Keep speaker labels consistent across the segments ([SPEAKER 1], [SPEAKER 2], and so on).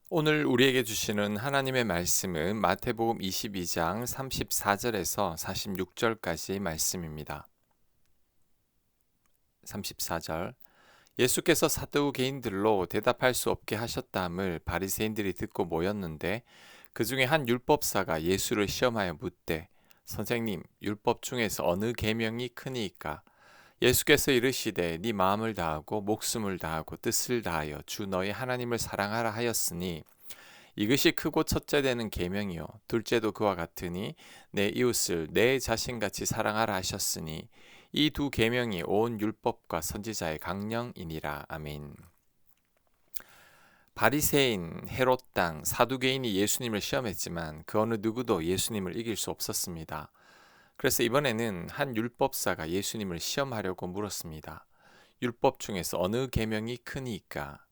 [SPEAKER 1] 오늘 우리에게 주시는 하나님의 말씀은 마태복음 22장 34절에서 46절까지 말씀입니다. 34절 예수께서 사두개인들로 대답할 수 없게 하셨다함을 바리새인들이 듣고 모였는데 그 중에 한 율법사가 예수를 시험하여 묻되 선생님 율법 중에서 어느 계명이 크니이까 예수께서 이르시되 네 마음을 다하고 목숨을 다하고 뜻을 다하여 주 너희 하나님을 사랑하라 하였으니 이것이 크고 첫째 되는 계명이요 둘째도 그와 같으니 내 이웃을 내 자신같이 사랑하라 하셨으니 이 두 계명이 온 율법과 선지자의 강령이니라. 아멘. 바리새인, 헤롯 당, 사두개인이 예수님을 시험했지만 그 어느 누구도 예수님을 이길 수 없었습니다. 그래서 이번에는 한 율법사가 예수님을 시험하려고 물었습니다. 율법 중에서 어느 계명이 크니까?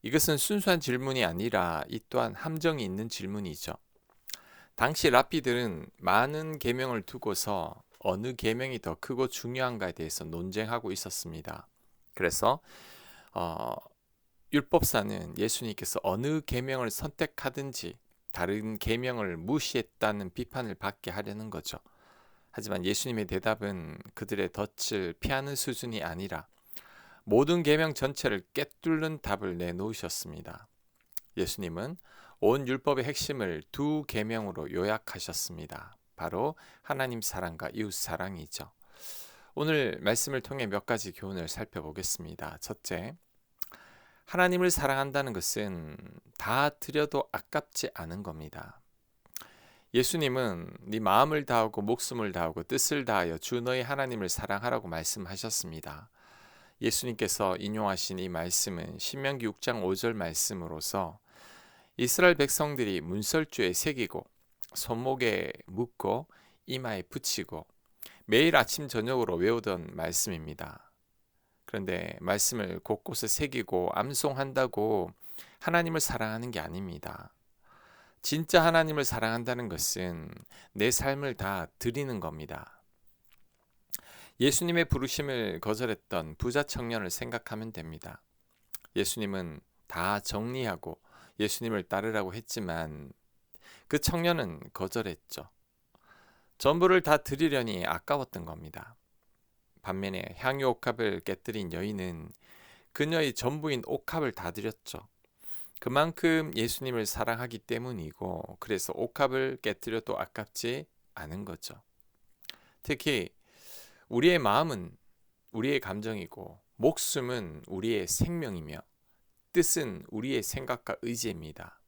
[SPEAKER 1] 이것은 순수한 질문이 아니라 이 또한 함정이 있는 질문이죠. 당시 랍비들은 많은 계명을 두고서 어느 계명이 더 크고 중요한가에 대해서 논쟁하고 있었습니다. 그래서 어, 율법사는 예수님께서 어느 계명을 선택하든지 다른 계명을 무시했다는 비판을 받게 하려는 거죠. 하지만 예수님의 대답은 그들의 덫을 피하는 수준이 아니라 모든 계명 전체를 꿰뚫는 답을 내놓으셨습니다. 예수님은 온 율법의 핵심을 두 계명으로 요약하셨습니다. 바로 하나님 사랑과 이웃 사랑이죠. 오늘 말씀을 통해 몇 가지 교훈을 살펴보겠습니다. 첫째, 하나님을 사랑한다는 것은 다 드려도 아깝지 않은 겁니다. 예수님은 네 마음을 다하고 목숨을 다하고 뜻을 다하여 주 너희 하나님을 사랑하라고 말씀하셨습니다. 예수님께서 인용하신 이 말씀은 신명기 6장 5절 말씀으로서 이스라엘 백성들이 문설주에 새기고 손목에 묶고 이마에 붙이고 매일 아침 저녁으로 외우던 말씀입니다. 그런데 말씀을 곳곳에 새기고 암송한다고 하나님을 사랑하는 게 아닙니다. 진짜 하나님을 사랑한다는 것은 내 삶을 다 드리는 겁니다. 예수님의 부르심을 거절했던 부자 청년을 생각하면 됩니다. 예수님은 다 정리하고 예수님을 따르라고 했지만 그 청년은 거절했죠. 전부를 다 드리려니 아까웠던 겁니다. 반면에 향유 옥합을 깨뜨린 여인은 그녀의 전부인 옥합을 다 드렸죠. 그만큼 예수님을 사랑하기 때문이고 그래서 옥합을 깨뜨려도 아깝지 않은 거죠. 특히 우리의 마음은 우리의 감정이고 목숨은 우리의 생명이며 뜻은 우리의 생각과 의지입니다.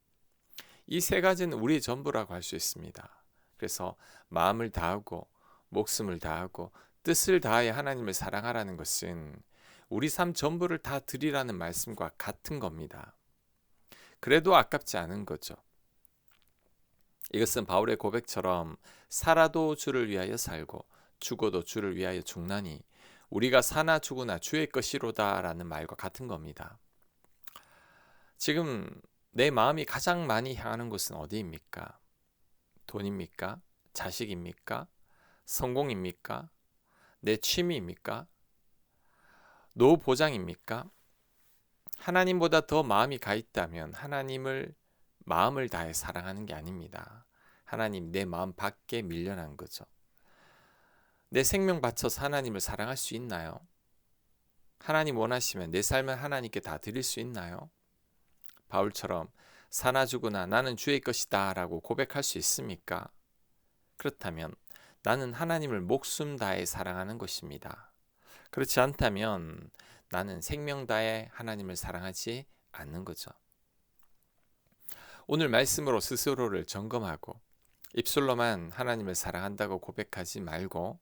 [SPEAKER 1] 이 세 가지는 우리의 전부라고 할 수 있습니다. 그래서 마음을 다하고 목숨을 다하고 뜻을 다하여 하나님을 사랑하라는 것은 우리 삶 전부를 다 드리라는 말씀과 같은 겁니다. 그래도 아깝지 않은 거죠. 이것은 바울의 고백처럼 살아도 주를 위하여 살고 죽어도 주를 위하여 죽나니 우리가 사나 죽으나 주의 것이로다 라는 말과 같은 겁니다. 지금 내 마음이 가장 많이 향하는 곳은 어디입니까? 돈입니까? 자식입니까? 성공입니까? 내 취미입니까? 노후 보장입니까? 하나님보다 더 마음이 가 있다면 하나님을 마음을 다해 사랑하는 게 아닙니다. 하나님 내 마음 밖에 밀려난 거죠. 내 생명 바쳐서 하나님을 사랑할 수 있나요? 하나님 원하시면 내 삶을 하나님께 다 드릴 수 있나요? 바울처럼 사나 죽으나 나는 주의 것이다 라고 고백할 수 있습니까? 그렇다면 나는 하나님을 목숨 다해 사랑하는 것입니다. 그렇지 않다면 나는 생명 다해 하나님을 사랑하지 않는 거죠. 오늘 말씀으로 스스로를 점검하고 입술로만 하나님을 사랑한다고 고백하지 말고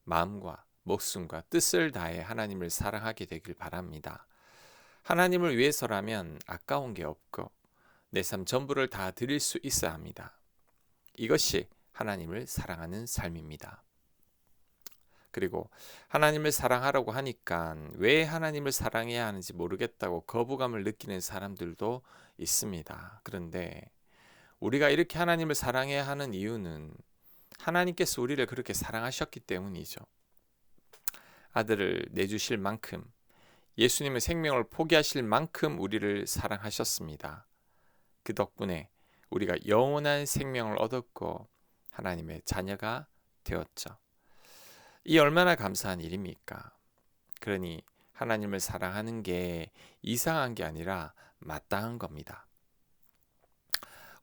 [SPEAKER 1] 마음과 목숨과 뜻을 다해 하나님을 사랑하게 되길 바랍니다. 하나님을 위해서라면 아까운 게 없고 내 삶 전부를 다 드릴 수 있어야 합니다. 이것이 하나님을 사랑하는 삶입니다. 그리고 하나님을 사랑하라고 하니까 왜 하나님을 사랑해야 하는지 모르겠다고 거부감을 느끼는 사람들도 있습니다. 그런데 우리가 이렇게 하나님을 사랑해야 하는 이유는 하나님께서 우리를 그렇게 사랑하셨기 때문이죠. 아들을 내주실 만큼 예수님의 생명을 포기하실 만큼 우리를 사랑하셨습니다. 그 덕분에 우리가 영원한 생명을 얻었고 하나님의 자녀가 되었죠. 이 얼마나 감사한 일입니까? 그러니 하나님을 사랑하는 게 이상한 게 아니라 마땅한 겁니다.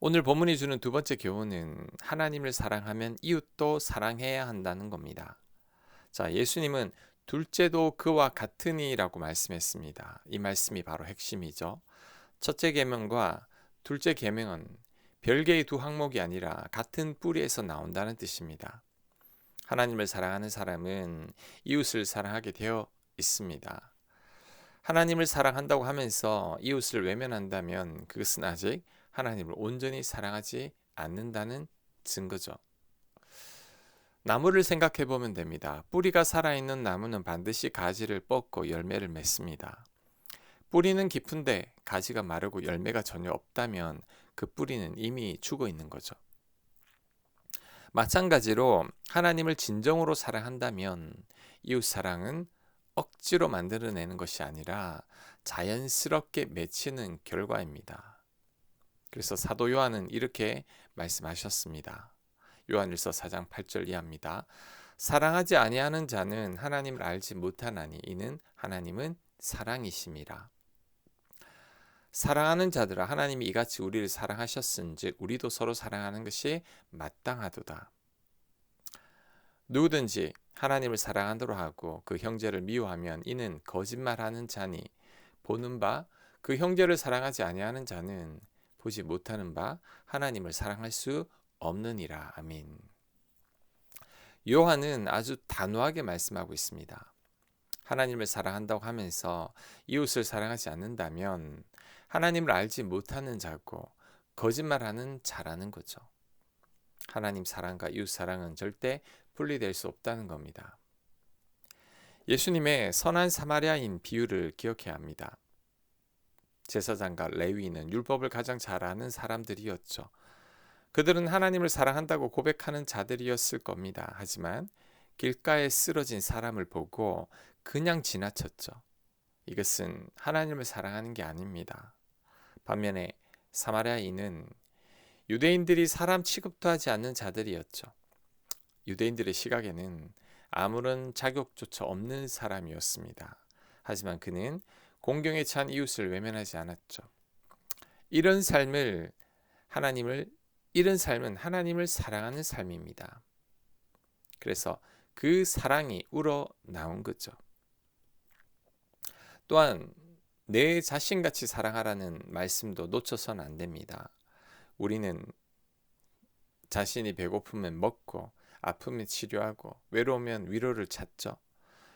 [SPEAKER 1] 오늘 본문이 주는 두 번째 교훈은 하나님을 사랑하면 이웃도 사랑해야 한다는 겁니다. 자, 예수님은 둘째도 그와 같으니라고 말씀했습니다. 이 말씀이 바로 핵심이죠. 첫째 계명과 둘째 계명은 별개의 두 항목이 아니라 같은 뿌리에서 나온다는 뜻입니다. 하나님을 사랑하는 사람은 이웃을 사랑하게 되어 있습니다. 하나님을 사랑한다고 하면서 이웃을 외면한다면 그것은 아직 하나님을 온전히 사랑하지 않는다는 증거죠. 나무를 생각해 보면 됩니다. 뿌리가 살아있는 나무는 반드시 가지를 뻗고 열매를 맺습니다. 뿌리는 깊은데 가지가 마르고 열매가 전혀 없다면 그 뿌리는 이미 죽어 있는 거죠. 마찬가지로 하나님을 진정으로 사랑한다면 이웃 사랑은 억지로 만들어내는 것이 아니라 자연스럽게 맺히는 결과입니다. 그래서 사도 요한은 이렇게 말씀하셨습니다. 요한일서 4장 8절 이하입니다. 사랑하지 아니하는 자는 하나님을 알지 못하나니 이는 하나님은 사랑이심이라. 사랑하는 자들아 하나님이 이같이 우리를 사랑하셨은즉 우리도 서로 사랑하는 것이 마땅하도다. 누구든지 하나님을 사랑하도록 하고 그 형제를 미워하면 이는 거짓말하는 자니 보는 바 그 형제를 사랑하지 아니하는 자는 보지 못하는 바 하나님을 사랑할 수 없느니라. 아멘. 요한은 아주 단호하게 말씀하고 있습니다. 하나님을 사랑한다고 하면서 이웃을 사랑하지 않는다면 하나님을 알지 못하는 자고 거짓말하는 자라는 거죠. 하나님 사랑과 이웃 사랑은 절대 분리될 수 없다는 겁니다. 예수님의 선한 사마리아인 비유를 기억해야 합니다. 제사장과 레위인은 율법을 가장 잘 아는 사람들이었죠. 그들은 하나님을 사랑한다고 고백하는 자들이었을 겁니다. 하지만 길가에 쓰러진 사람을 보고 그냥 지나쳤죠. 이것은 하나님을 사랑하는 게 아닙니다. 반면에 사마리아인은 유대인들이 사람 취급도 하지 않는 자들이었죠. 유대인들의 시각에는 아무런 자격조차 없는 사람이었습니다. 하지만 그는 공경에 찬 이웃을 외면하지 않았죠. 이런 삶은 하나님을 사랑하는 삶입니다. 그래서 그 사랑이 우러나온 거죠. 또한 내 자신같이 사랑하라는 말씀도 놓쳐서는 안 됩니다. 우리는 자신이 배고프면 먹고 아프면 치료하고 외로우면 위로를 찾죠.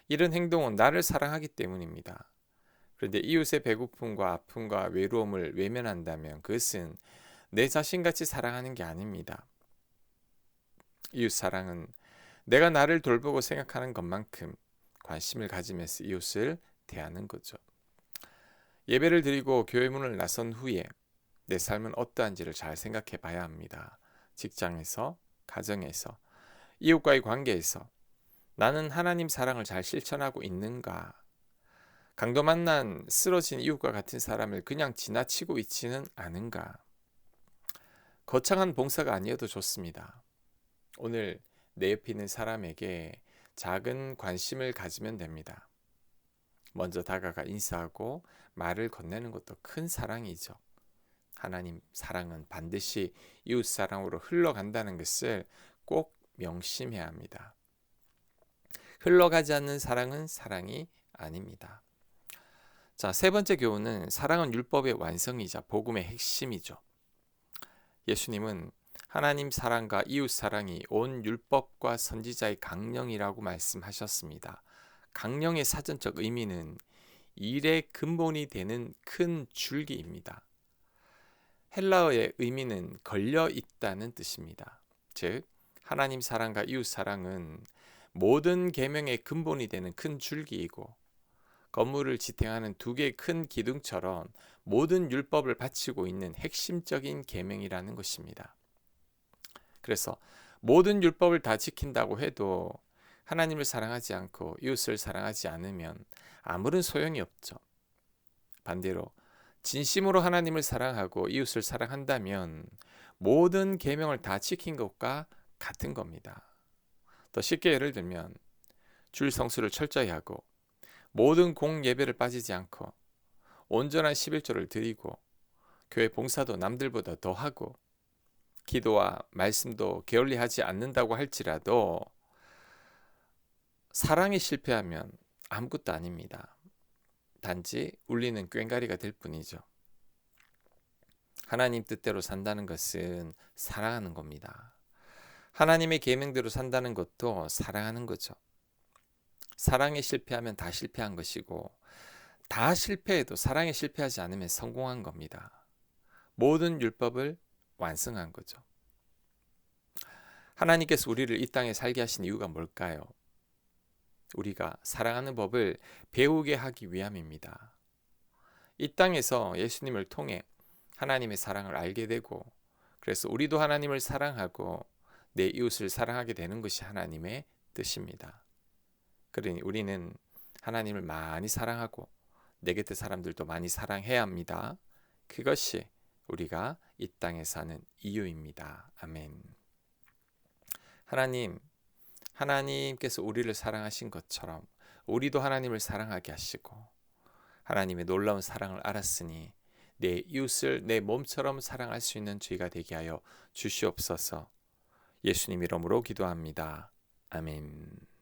[SPEAKER 1] 이런 행동은 나를 사랑하기 때문입니다. 그런데 이웃의 배고픔과 아픔과 외로움을 외면한다면 그것은 내 자신같이 사랑하는 게 아닙니다. 이웃 사랑은 내가 나를 돌보고 생각하는 것만큼 관심을 가지면서 이웃을 대하는 거죠. 예배를 드리고 교회 문을 나선 후에 내 삶은 어떠한지를 잘 생각해 봐야 합니다. 직장에서, 가정에서, 이웃과의 관계에서 나는 하나님 사랑을 잘 실천하고 있는가? 강도 만난 쓰러진 이웃과 같은 사람을 그냥 지나치고 있지는 않은가? 거창한 봉사가 아니어도 좋습니다. 오늘 내 옆에 있는 사람에게 작은 관심을 가지면 됩니다. 먼저 다가가 인사하고 말을 건네는 것도 큰 사랑이죠. 하나님 사랑은 반드시 이웃 사랑으로 흘러간다는 것을 꼭 명심해야 합니다. 흘러가지 않는 사랑은 사랑이 아닙니다. 자, 세 번째 교훈은 사랑은 율법의 완성이자 복음의 핵심이죠. 예수님은 하나님 사랑과 이웃 사랑이 온 율법과 선지자의 강령이라고 말씀하셨습니다. 강령의 사전적 의미는 일의 근본이 되는 큰 줄기입니다. 헬라어의 의미는 걸려 있다는 뜻입니다. 즉 하나님 사랑과 이웃 사랑은 모든 계명의 근본이 되는 큰 줄기이고 건물을 지탱하는 두 개의 큰 기둥처럼 모든 율법을 바치고 있는 핵심적인 계명이라는 것입니다. 그래서 모든 율법을 다 지킨다고 해도 하나님을 사랑하지 않고 이웃을 사랑하지 않으면 아무런 소용이 없죠. 반대로 진심으로 하나님을 사랑하고 이웃을 사랑한다면 모든 계명을 다 지킨 것과 같은 겁니다. 더 쉽게 예를 들면 주일 성수를 철저히 하고 모든 공예배를 빠지지 않고 온전한 11조를 드리고 교회 봉사도 남들보다 더 하고 기도와 말씀도 게을리하지 않는다고 할지라도 사랑이 실패하면 아무것도 아닙니다. 단지 울리는 꽹과리가 될 뿐이죠. 하나님 뜻대로 산다는 것은 사랑하는 겁니다. 하나님의 계명대로 산다는 것도 사랑하는 거죠. 사랑에 실패하면 다 실패한 것이고 다 실패해도 사랑에 실패하지 않으면 성공한 겁니다. 모든 율법을 완성한 거죠. 하나님께서 우리를 이 땅에 살게 하신 이유가 뭘까요? 우리가 사랑하는 법을 배우게 하기 위함입니다. 이 땅에서 예수님을 통해 하나님의 사랑을 알게 되고 그래서 우리도 하나님을 사랑하고 내 이웃을 사랑하게 되는 것이 하나님의 뜻입니다. 그러니 우리는 하나님을 많이 사랑하고 내 곁의 사람들도 많이 사랑해야 합니다. 그것이 우리가 이 땅에 사는 이유입니다. 아멘. 하나님께서 우리를 사랑하신 것처럼 우리도 하나님을 사랑하게 하시고 하나님의 놀라운 사랑을 알았으니 내 이웃을 내 몸처럼 사랑할 수 있는 저희가 되게 하여 주시옵소서. 예수님 이름으로 기도합니다. 아멘.